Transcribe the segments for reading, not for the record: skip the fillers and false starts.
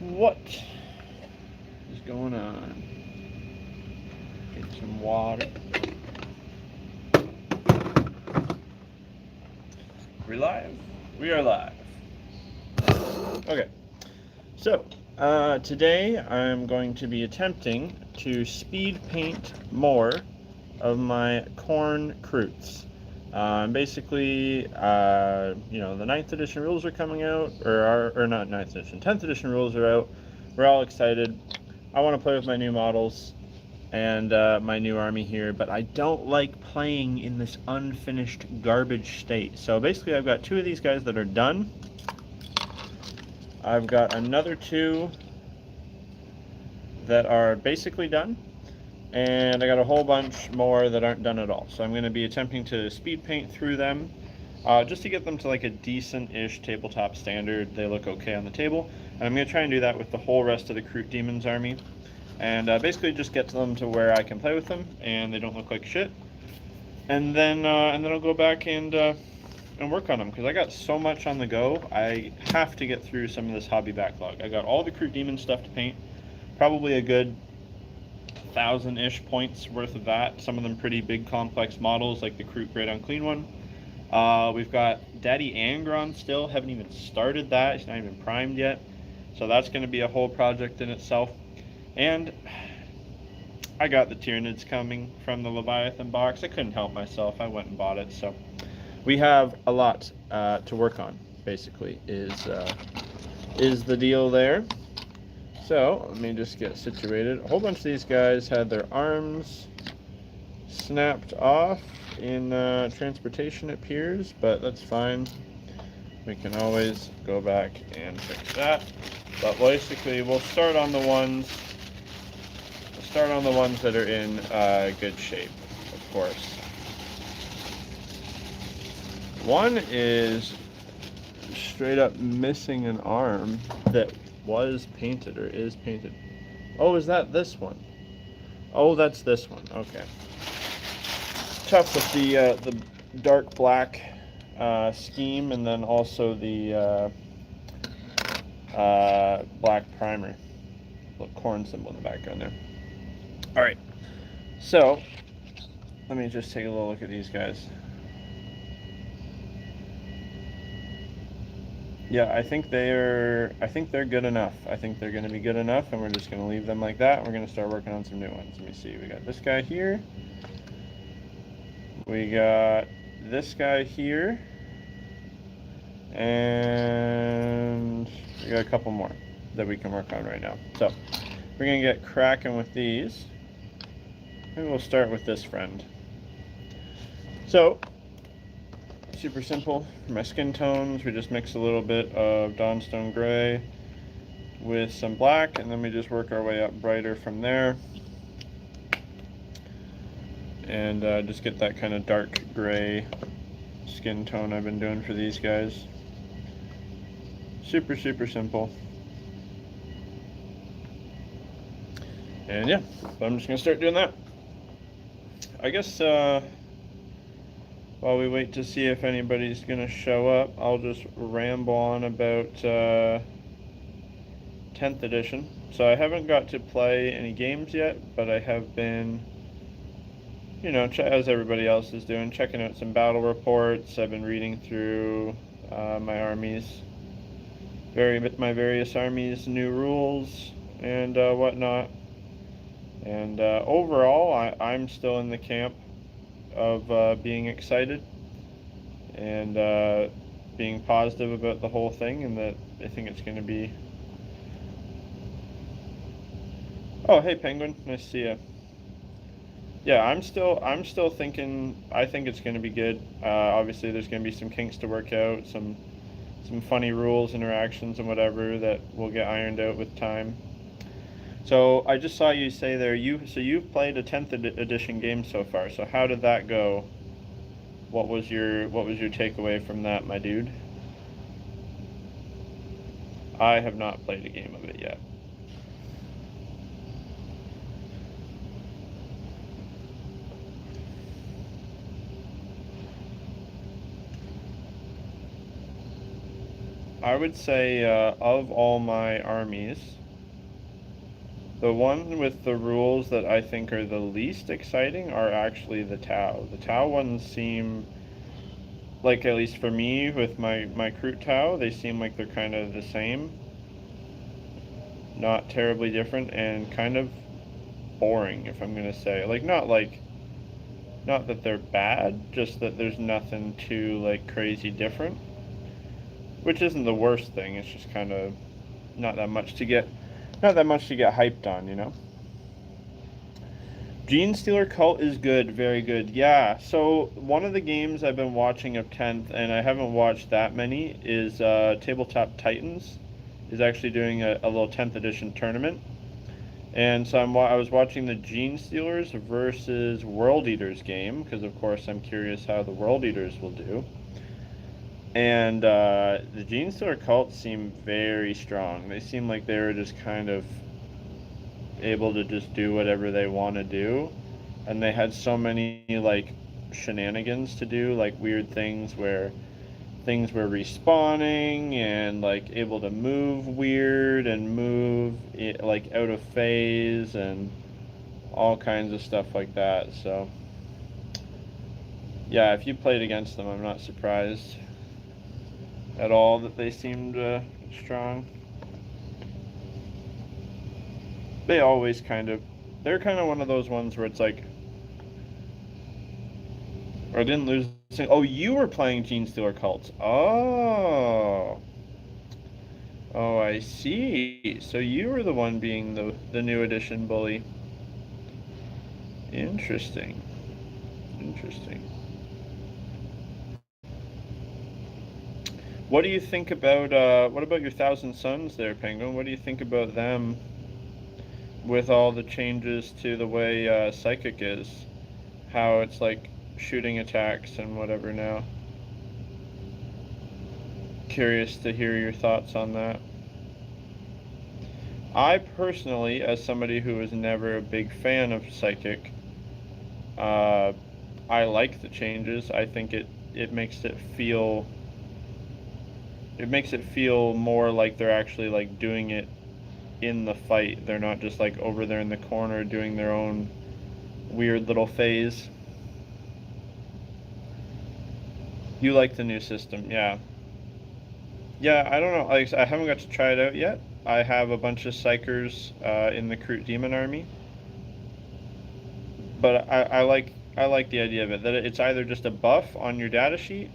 What is going on? Get some water. We live? We are live. Okay. So, today I'm going to be attempting to speed paint more of my Khorne Kroots. Basically, the 9th edition rules are coming out, or not 9th edition, 10th edition rules are out. We're all excited. I want to play with my new models and my new army here, but I don't like playing in this unfinished garbage state. So basically I've got 2 of these guys that are done. I've got another 2 that are basically done. And I got a whole bunch more that aren't done at all. So I'm going to be attempting to speed paint through them just to get them to like a decent-ish tabletop standard. They look okay on the table. And I'm going to try and do that with the whole rest of the Kroot Demons army. And basically just get them to where I can play with them and they don't look like shit. And then I'll go back and work on them because I got so much on the go. I have to get through some of this hobby backlog. I got all the Kroot Demon stuff to paint. Probably a good 1,000-ish points worth of that. Some of them pretty big complex models like the Kroot Great Unclean one. We've got Daddy Angron still. Haven't even started that. He's not even primed yet. So that's going to be a whole project in itself. And I got the Tyranids coming from the Leviathan box. I couldn't help myself. I went and bought it. So we have a lot to work on, basically, is the deal there. So, let me just get situated. A whole bunch of these guys had their arms snapped off in transportation, it appears, but that's fine. We can always go back and fix that. But basically, we'll start on the ones that are in good shape, of course. One is straight up missing an arm that was painted or is painted. Oh, is that this one? Oh, that's this one. Okay. Tough with the dark black scheme and then also the black primer. Little Khorne symbol in the background there. All right. So let me just take a little look at these guys. Yeah, I think they're good enough. I think they're going to be good enough, and we're just going to leave them like that. We're going to start working on some new ones. Let me see. We got this guy here. We got this guy here. And we got a couple more that we can work on right now. So, we're going to get cracking with these. Maybe we'll start with this friend. So, super simple. For my skin tones, we just mix a little bit of Dawnstone Gray with some black, and then we just work our way up brighter from there. And just get that kind of dark gray skin tone I've been doing for these guys. Super, super simple. And yeah, so I'm just going to start doing that. I guess while we wait to see if anybody's going to show up, I'll just ramble on about 10th edition. So I haven't got to play any games yet, but I have been, as everybody else is doing, checking out some battle reports. I've been reading through my various armies' new rules and whatnot. And overall, I'm still in the camp of being excited and being positive about the whole thing, and that I think it's going to be... Oh, hey Penguin, nice to see you. Yeah, I'm still thinking. I think it's going to be good. Obviously, there's going to be some kinks to work out, some funny rules, interactions, and whatever that will get ironed out with time. So I just saw you say there, you've played a 10th edition game so far. So how did that go? What was your takeaway from that, my dude? I have not played a game of it yet. I would say of all my armies, the one with the rules that I think are the least exciting are actually the Tau. The Tau ones seem like, at least for me, with my Kroot Tau, they seem like they're kind of the same. Not terribly different, and kind of boring, if I'm gonna say. Not that they're bad, just that there's nothing too, like, crazy different. Which isn't the worst thing, it's just kind of not that much to get hyped on, you know? Gene Stealer Cult is good, very good. Yeah, so one of the games I've been watching of 10th, and I haven't watched that many, is Tabletop Titans is actually doing a little 10th edition tournament. And so I was watching the Gene Stealers versus World Eaters game, because of course I'm curious how the World Eaters will do. And the Gene Stealer Cult seem very strong. They seem like they were just kind of able to just do whatever they want to do, and they had so many like shenanigans to do, like weird things where things were respawning and like able to move weird and move like out of phase and all kinds of stuff like that. So yeah, if you played against them, I'm not surprised at all that they seemed strong. They always they're kind of one of those ones where it's like, or I didn't lose. Oh, you were playing Gene Stealer Cults. Oh. Oh, I see. So you were the one being the new edition bully. Interesting. Interesting. What do you think about what about your Thousand Suns there, Penguin? What do you think about them with all the changes to the way Psychic is? How it's like shooting attacks and whatever now. Curious to hear your thoughts on that. I personally, as somebody who was never a big fan of Psychic, uh, I like the changes. I think it makes it feel more like they're actually like doing it in the fight. They're not just like over there in the corner doing their own weird little phase. You like the new system, yeah. Yeah, I don't know. I haven't got to try it out yet. I have a bunch of Psychers in the Kroot Demon army, but I like the idea of it, that it's either just a buff on your data sheet,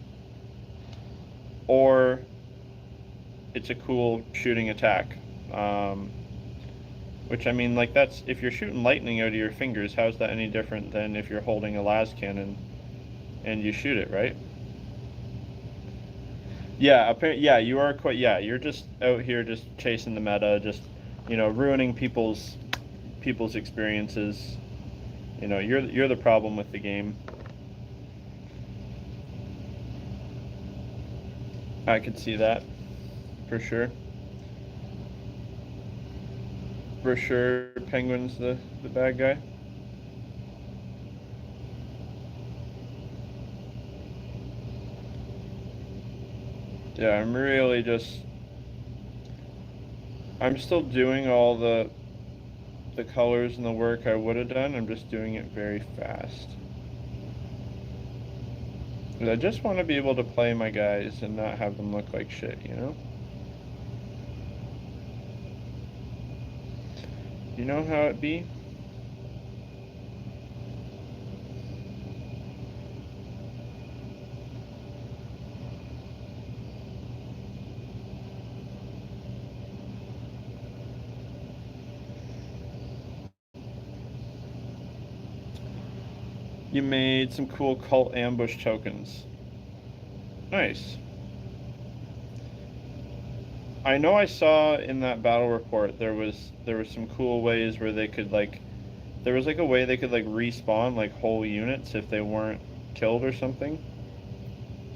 or it's a cool shooting attack. Which, I mean, like, that's, if you're shooting lightning out of your fingers, how's that any different than if you're holding a las cannon and you shoot it, right? Yeah, apparently, yeah, you are quite, yeah, you're just out here just chasing the meta, just, ruining people's experiences. You're the problem with the game. I could see that, for sure. For sure, Penguin's the bad guy. Yeah, I'm still doing all the colors and the work I would have done. I'm just doing it very fast. I just want to be able to play my guys and not have them look like shit, you know? You know how it be? You made some cool cult ambush tokens. Nice. I know I saw in that battle report there was some cool ways where they could like, there was like a way they could like respawn like whole units if they weren't killed or something.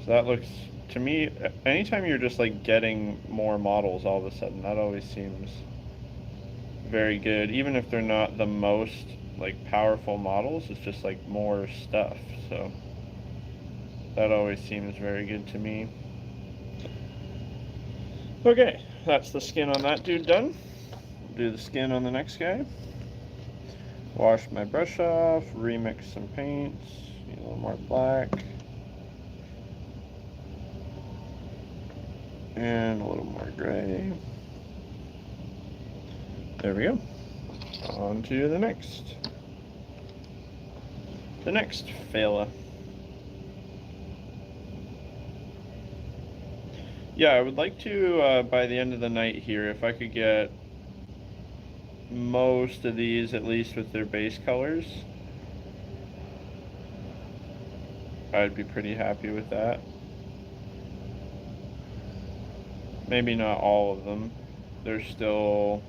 So that looks, to me, anytime you're just like getting more models all of a sudden, that always seems very good. Even if they're not the most like powerful models, it's just like more stuff. So that always seems very good to me. Okay, that's the skin on that dude done. Do the skin on the next guy. Wash my brush off, remix some paints, need a little more black. And a little more gray. There we go. On to the next. The next fella. Yeah, I would like to, by the end of the night here, if I could get most of these, at least with their base colors, I'd be pretty happy with that. Maybe not all of them. There's still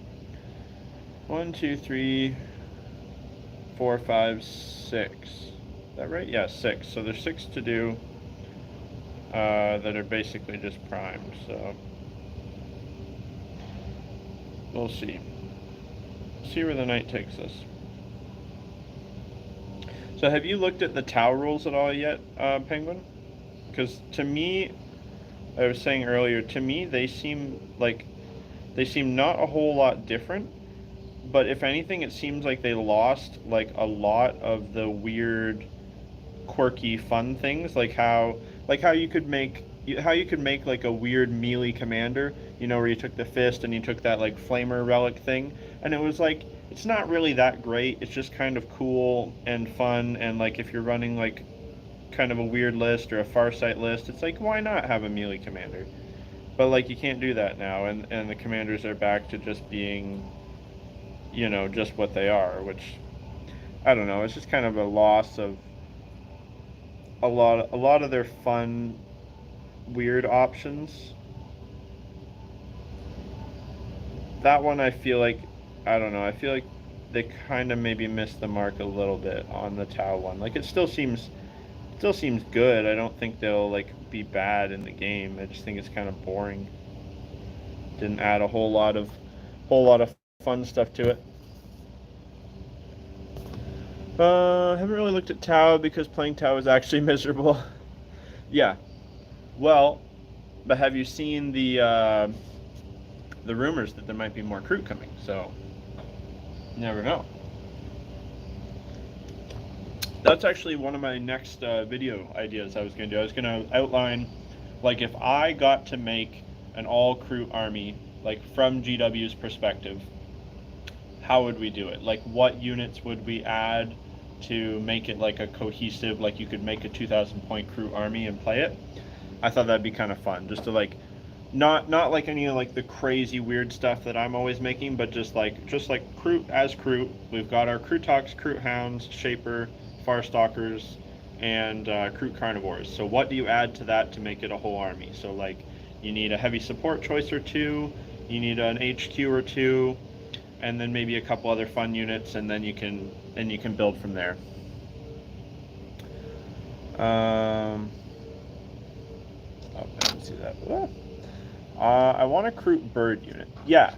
1, 2, 3, 4, 5, 6. Is that right? Yeah, 6. So there's 6 to do that are basically just primed. So we'll see. See where the night takes us. So have you looked at the Tau rules at all yet, Penguin? Because to me, I was saying earlier, to me they seem not a whole lot different, but if anything, it seems like they lost like a lot of the weird, quirky, fun things, like how you could make like a weird melee commander, you know, where you took the fist and you took that like flamer relic thing, and it was like it's not really that great. It's just kind of cool and fun, and like if you're running like kind of a weird list or a Farsight list, it's like why not have a melee commander? But like you can't do that now, and the commanders are back to just being, you know, just what they are, which I don't know. It's just kind of a loss of a lot of their fun, weird options. That one I feel like, I don't know. I feel like they kind of maybe missed the mark a little bit on the Tau one. Like it still seems good. I don't think they'll like be bad in the game. I just think it's kind of boring. Didn't add a whole lot of fun stuff to it. Haven't really looked at Tau because playing Tau is actually miserable. Yeah. Well, but have you seen the rumors that there might be more Kroot coming? So, you never know. That's actually one of my next video ideas I was going to do. I was going to outline, like, if I got to make an all Kroot army, like, from GW's perspective, how would we do it? Like, what units would we add to make it, like, a cohesive, like, you could make a 2,000 point Kroot army and play it? I thought that'd be kind of fun, just to, like, not like any of, like, the crazy weird stuff that I'm always making, but just like Kroot as Kroot. We've got our Krootox, Kroot Hounds, Shaper, Farstalkers, and Kroot Carnivores. So what do you add to that to make it a whole army? So like you need a heavy support choice or two, you need an HQ or two, and then maybe a couple other fun units, and then you can build from there. Oh, I didn't see that. I want a Kroot bird unit. Yeah.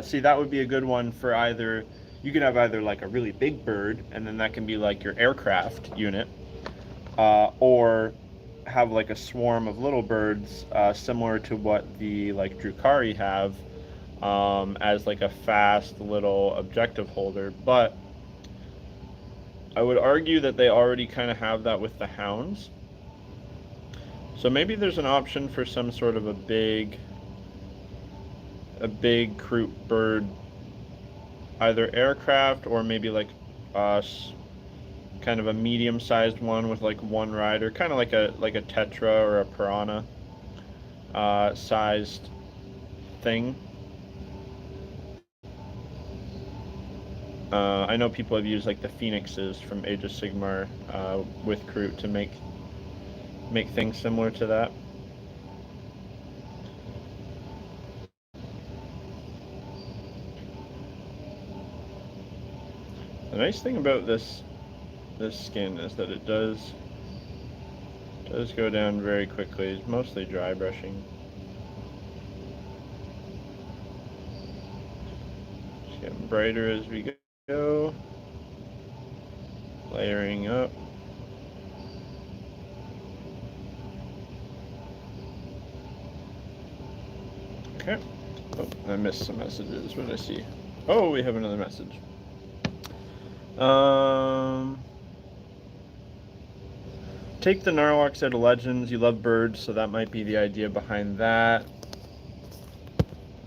See, that would be a good one for either. You could have either like a really big bird, and then that can be like your aircraft unit, or have like a swarm of little birds, similar to what the like Drukhari have, as like a fast little objective holder. But I would argue that they already kind of have that with the hounds. So maybe there's an option for some sort of a big Kroot bird, either aircraft or maybe like kind of a medium-sized one with like one rider, kind of like a Tetra or a Piranha sized thing. I know people have used like the Phoenixes from Age of Sigmar with Kroot to make things similar to that. The nice thing about this skin is that it does go down very quickly. It's mostly dry brushing. It's getting brighter as we go. Layering up. Okay. Oh, I missed some messages. What did I see? Oh, we have another message. Take the Narlox out of Legends. You love birds, so that might be the idea behind that.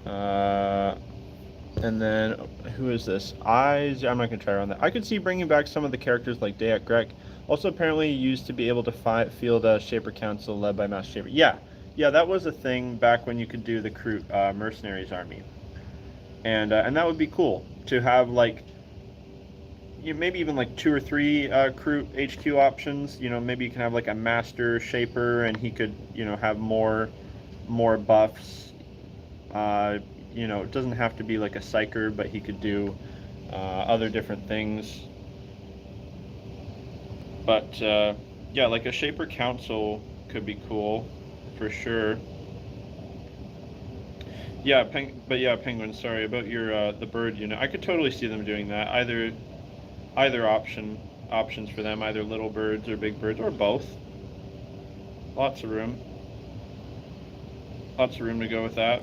And then, who is this? Eyes. I'm not going to try around that. I could see bringing back some of the characters like Dayak Grek. Also, apparently used to be able to field a Shaper Council led by Master Shaper. Yeah, that was a thing back when you could do the Kroot Mercenaries army. And that would be cool to have, like, maybe even like 2 or 3 Kroot HQ options. Maybe you can have like a Master Shaper, and he could, have more buffs. It doesn't have to be like a Psyker, but he could do other different things. But yeah, like a Shaper Council could be cool for sure. Yeah, Penguin. Sorry about your the bird unit. I could totally see them doing that. Either options for them, either little birds or big birds, or both. Lots of room to go with that.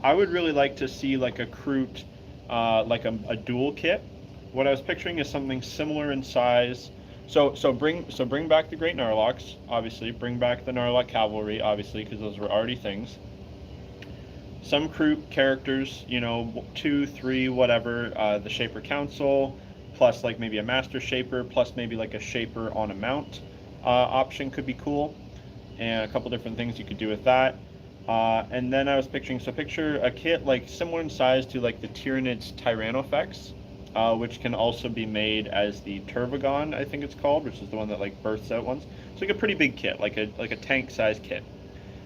I would really like to see like a Kroot, like a dual kit. What I was picturing is something similar in size. So bring back the Great Narlox, obviously. Bring back the Narlock Cavalry, obviously, because those were already things. Some Kroot characters, 2, 3, whatever. The Shaper Council, plus like maybe a Master Shaper, plus maybe like a Shaper on a mount option could be cool. And a couple different things you could do with that. And then I was picturing, picture a kit like similar in size to like the Tyranids Tyrannofex, which can also be made as the Turvagon, I think it's called, which is the one that like bursts out once. It's like a pretty big kit, like a tank size kit.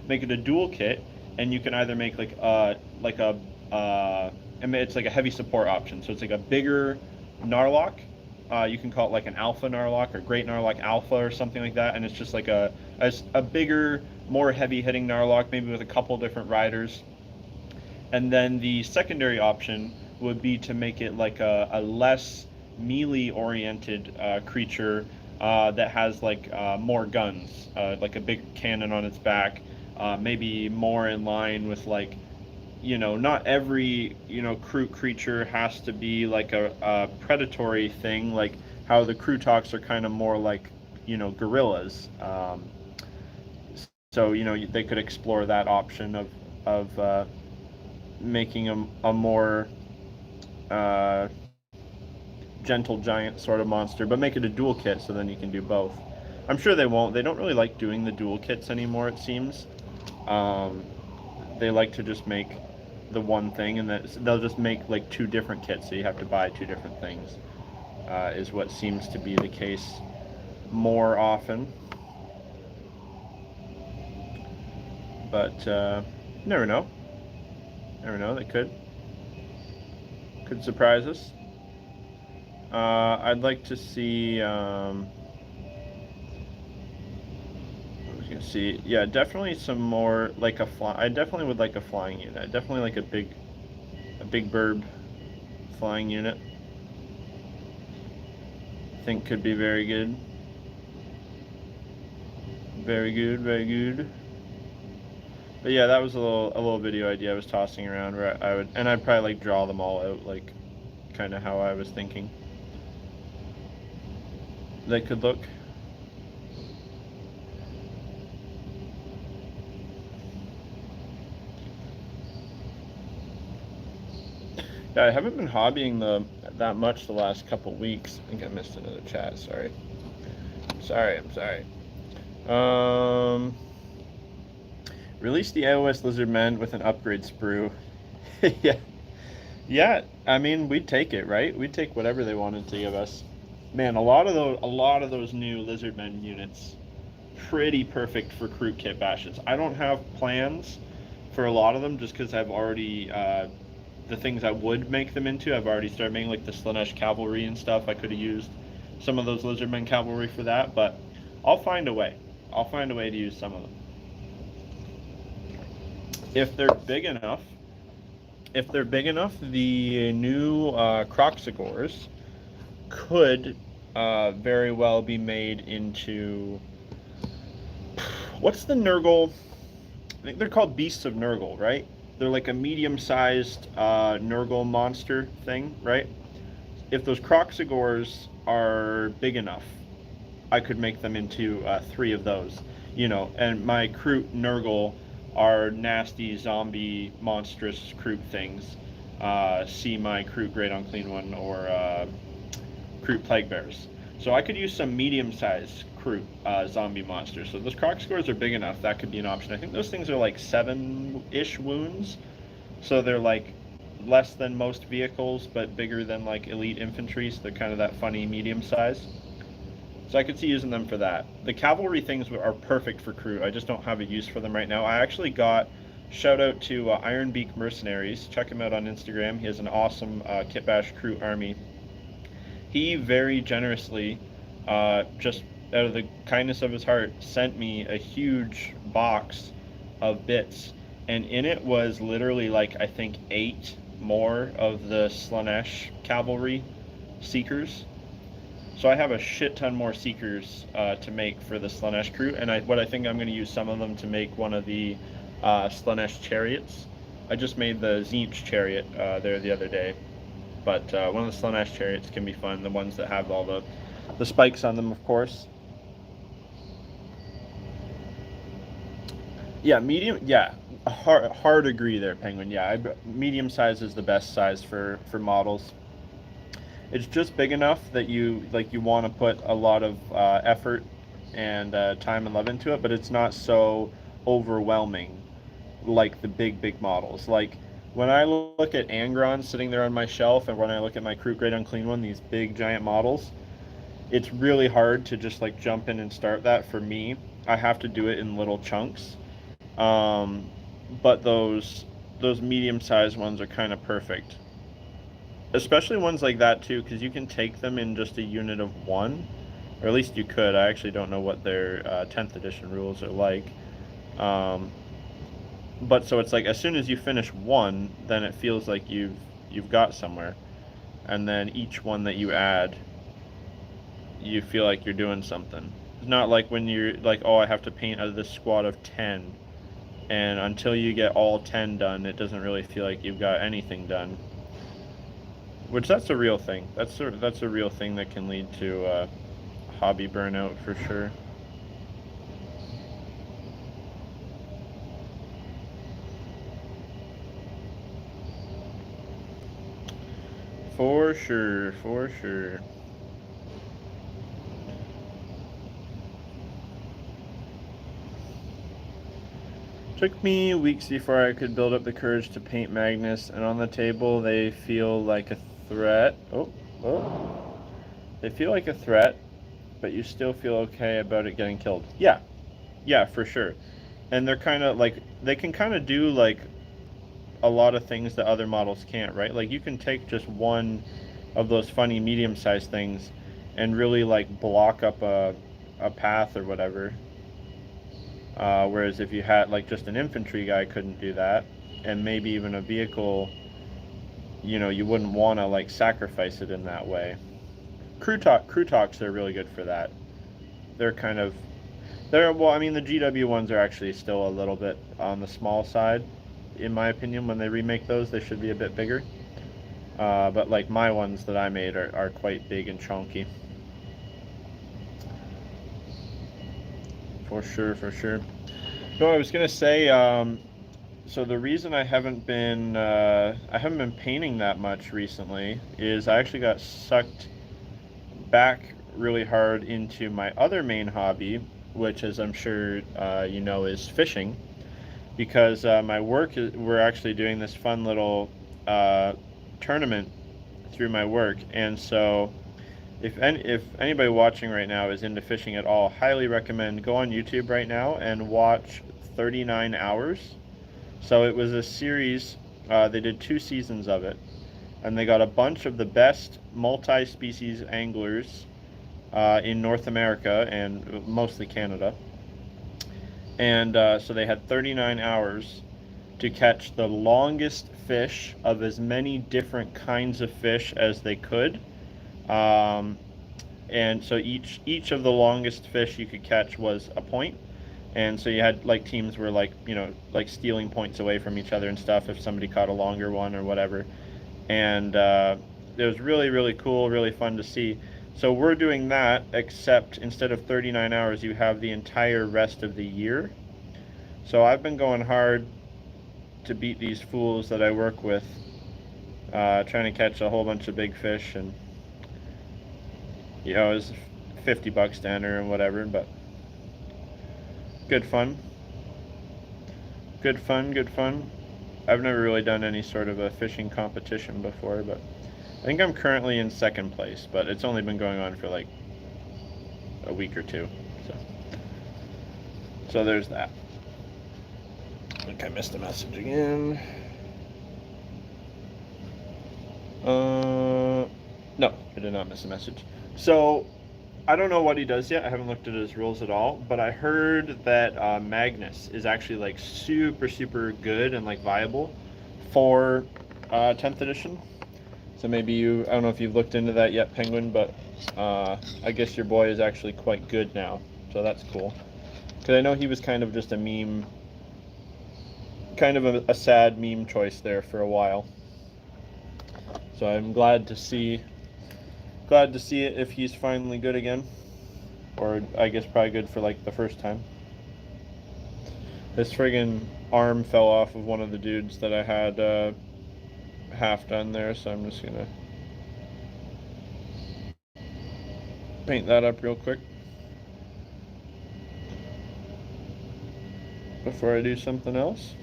Make it a dual kit, and you can either make it's like a heavy support option. So it's like a bigger Narlock. You can call it like an Alpha Narlock or Great Narlock Alpha or something like that, and it's just like a bigger, more heavy-hitting Narlock, maybe with a couple different riders. And then the secondary option would be to make it like a less melee-oriented creature that has like more guns, like a big cannon on its back, maybe more in line with like, not every, Kroot creature has to be like a predatory thing, like how the Krootoks are kind of more like, gorillas. So, they could explore that option of making a more gentle giant sort of monster, but make it a dual kit so then you can do both. I'm sure they won't. They don't really like doing the dual kits anymore, it seems. They like to just make the one thing, and they'll just make like 2 different kits, so you have to buy 2 different things, is what seems to be the case more often. But never know. They could surprise us. I'd like to see. I was gonna see. Yeah, definitely some more like a fly. I definitely would like a flying unit. I definitely like a big bird flying unit. I think could be very good. Very good. But yeah, that was a little video idea I was tossing around where I'd probably like draw them all out, like kind of how I was thinking they could look. Yeah, I haven't been hobbying that much the last couple weeks. I think I missed another chat. Sorry. I'm sorry. Release the iOS Lizardmen with an upgrade sprue. Yeah. I mean, we'd take it, right? We'd take whatever they wanted to give us. Man, a lot of those new Lizardmen units, pretty perfect for Kroot kit bashes. I don't have plans for a lot of them just because I've already the things I would make them into. I've already started making like the Slaanesh cavalry and stuff. I could have used some of those Lizardmen cavalry for that, but I'll find a way. I'll find a way to use some of them. If they're big enough, the new Kroxigors could very well be made into, what's the Nurgle? I think they're called Beasts of Nurgle, right? they're like a medium-sized Nurgle monster thing, right? If those Kroxigors are big enough, I could make them into 3 of those, and my Kroot Nurgle are nasty zombie monstrous Kroot things. See my Kroot Great Unclean One or Kroot Plague Bears. So I could use some medium-sized Kroot zombie monsters. So those Kroxigors are big enough. That could be an option. I think those things are like 7-ish wounds. So they're like less than most vehicles, but bigger than like elite infantry. So they're kind of that funny medium size. So I could see using them for that. The cavalry things are perfect for Kroot. I just don't have a use for them right now. I actually got, shout out to Ironbeak Mercenaries. Check him out on Instagram. He has an awesome Kitbash Kroot army. He very generously, just out of the kindness of his heart, sent me a huge box of bits. And in it was literally like, I think 8 more of the Slaanesh cavalry Seekers. So I have a shit ton more Seekers to make for the Slaanesh Kroot, and what I think I'm going to use some of them to make one of the Slaanesh chariots. I just made the Tzeentch chariot there the other day, but one of the Slaanesh chariots can be fun, the ones that have all the spikes on them, of course. Yeah, medium, yeah, hard agree there, Penguin. Yeah, medium size is the best size for models. It's just big enough that you want to put a lot of effort and time and love into it, but it's not so overwhelming like the big models. Like when I look at Angron sitting there on my shelf, and when I look at my Kroot Great Unclean One, these big giant models, it's really hard to just like jump in and start that for me. I have to do it in little chunks. But those medium-sized ones are kind of perfect. Especially ones like that too, because you can take them in just a unit of 1, or at least you could. I actually don't know what their 10th edition rules are like. But so it's like as soon as you finish 1, then it feels like you've got somewhere, and then each one that you add, you feel like you're doing something. It's not like when you're like, oh, I have to paint out of this squad of 10, and until you get all 10 done, it doesn't really feel like you've got anything done. Which that's a real thing. That's a real thing that can lead to hobby burnout for sure. For sure, for sure. Took me weeks before I could build up the courage to paint Magnus, and on the table they feel like a threat. Oh. They feel like a threat, but you still feel okay about it getting killed. Yeah, for sure. And they're kind of like, they can kind of do like a lot of things that other models can't, right? Like you can take just one of those funny medium-sized things and really like block up a path or whatever. Whereas if you had like just an infantry guy couldn't do that, and maybe even a vehicle, you wouldn't want to like sacrifice it in that way. Kroots are really good for that. Well, I mean the GW ones are actually still a little bit on the small side, in my opinion. When they remake those, they should be a bit bigger. But like my ones that I made are quite big and chunky. For sure. No, I was gonna say, so the reason I haven't been painting that much recently is I actually got sucked back really hard into my other main hobby, which, as I'm sure is fishing. Because my work, we're actually doing this fun little tournament through my work, and so if anybody watching right now is into fishing at all, highly recommend go on YouTube right now and watch 39 Hours. So it was a series, they did 2 seasons of it, and they got a bunch of the best multi-species anglers in North America and mostly Canada. And so they had 39 hours to catch the longest fish of as many different kinds of fish as they could. And so each of the longest fish you could catch was a point, And so you had like teams were like, you know, like stealing points away from each other and stuff if somebody caught a longer one or whatever. And it was really, really cool, really fun to see. So we're doing that, except instead of 39 hours, you have the entire rest of the year. So I've been going hard to beat these fools that I work with, trying to catch a whole bunch of big fish, and you know, it was $50 to enter and whatever, but good fun. Good fun, good fun. I've never really done any sort of a fishing competition before, but I think I'm currently in second place, but it's only been going on for like a week or two. So there's that. I think I missed a message again. No, I did not miss a message. So I don't know what he does yet. I haven't looked at his rules at all, but I heard that Magnus is actually like super, super good and like viable for 10th edition. So maybe you, I don't know if you've looked into that yet, Penguin, but I guess your boy is actually quite good now. So that's cool. Because I know he was kind of just a meme, kind of a sad meme choice there for a while. So I'm glad to see it if he's finally good again. Or I guess probably good for like the first time. This friggin' arm fell off of one of the dudes that I had half done there, so I'm just gonna paint that up real quick before I do something else.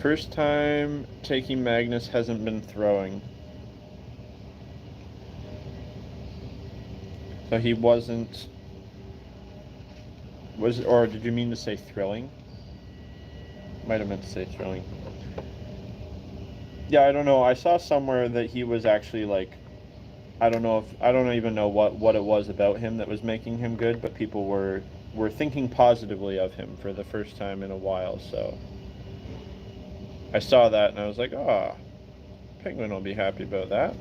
First time taking Magnus, hasn't been throwing. So he wasn't... or did you mean to say thrilling? Might have meant to say thrilling. Yeah, I don't know. I saw somewhere that he was actually like... I don't even know what it was about him that was making him good, but people were thinking positively of him for the first time in a while, so I saw that and I was like, oh, Penguin will be happy about that.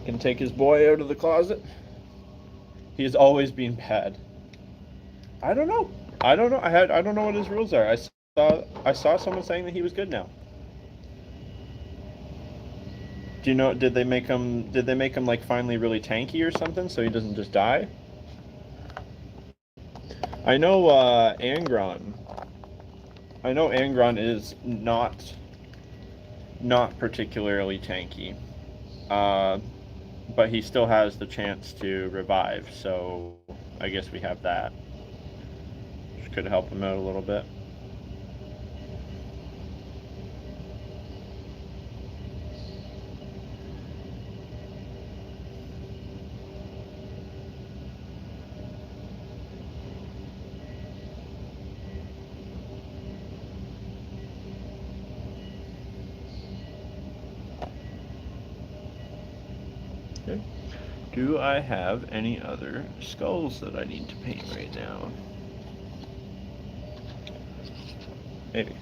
Can take his boy out of the closet. He's always been bad. I don't know. I don't know what his rules are. I saw someone saying that he was good now. Do you know, did they make him like finally really tanky or something so he doesn't just die? I know Angron is not particularly tanky, but he still has the chance to revive, so I guess we have that, which could help him out a little bit. Okay. Do I have any other skulls that I need to paint right now? Maybe.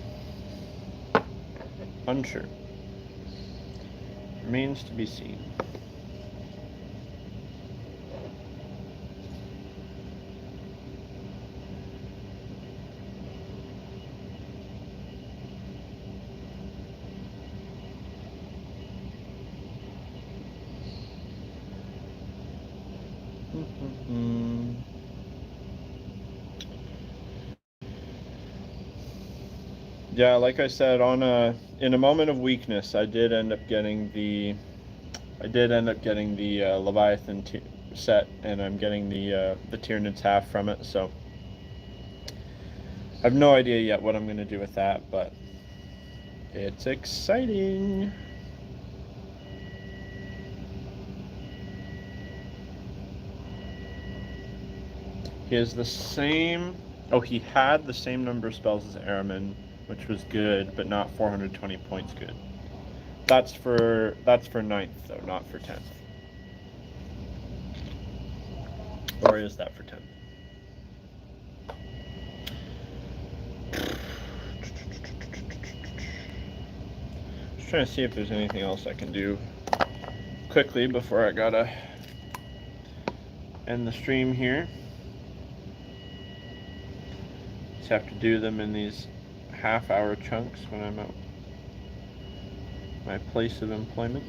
Unsure. Remains to be seen. Yeah, like I said, in a moment of weakness, I did end up getting the Leviathan set, and I'm getting the Tyranids half from it. So I have no idea yet what I'm going to do with that, but it's exciting. He has the same... Oh, he had the same number of spells as Araman, which was good, but not 420 points good. That's for 9th, though, not for 10th. Or is that for 10th? Just trying to see if there's anything else I can do quickly before I gotta end the stream here. Just have to do them in these half-hour chunks when I'm at my place of employment.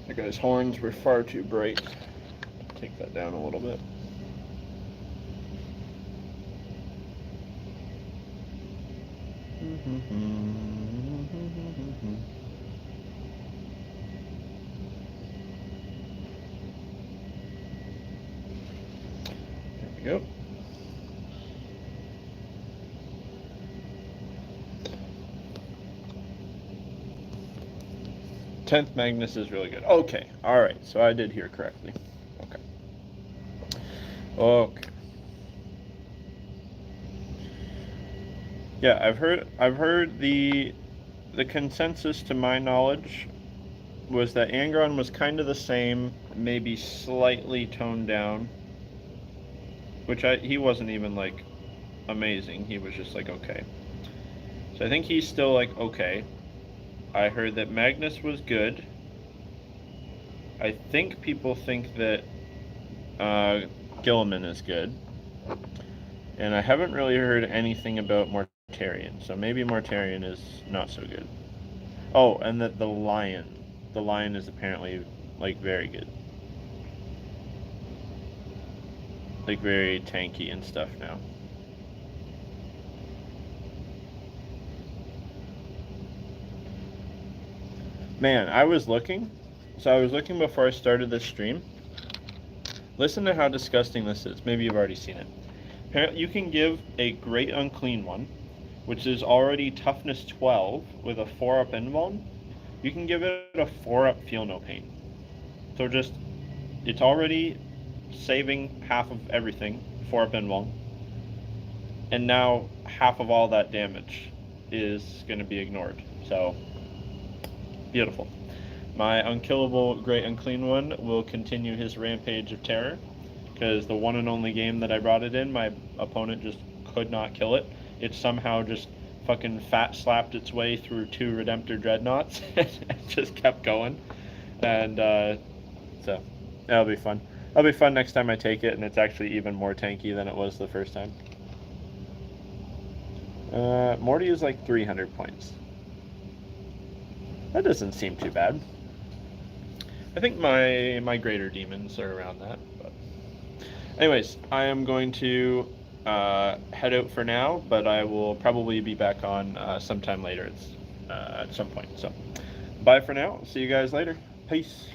The guy's horns were far too bright. Take that down a little bit. There we go. Tenth Magnus is really good. Okay, all right. So I did hear correctly. Okay. Okay. Yeah, I've heard the consensus, to my knowledge, was that Angron was kind of the same, maybe slightly toned down. Which he wasn't even like amazing. He was just like okay. So I think he's still like okay. I heard that Magnus was good. I think people think that Gilliman is good. And I haven't really heard anything about Mortarion. So maybe Mortarion is not so good. Oh, and that the Lion is apparently like very good. Like very tanky and stuff now. Man, I was looking before I started this stream. Listen to how disgusting this is. Maybe you've already seen it. Apparently, you can give a Great Unclean One, which is already toughness 12 with a 4-up invuln. You can give it a 4-up Feel No Pain. So just, it's already saving half of everything, 4-up invuln. And now half of all that damage is going to be ignored. So, beautiful. My unkillable Great Unclean One will continue his rampage of terror, because the one and only game that I brought it in, my opponent just could not kill it. It somehow just fucking fat slapped its way through 2 Redemptor Dreadnoughts and just kept going. And so that'll be fun. That'll be fun next time I take it, and it's actually even more tanky than it was the first time. Morty is like 300 points. That doesn't seem too bad. I think my greater demons are around that. But anyways, I am going to head out for now, but I will probably be back on sometime later at some point. So bye for now. See you guys later. Peace.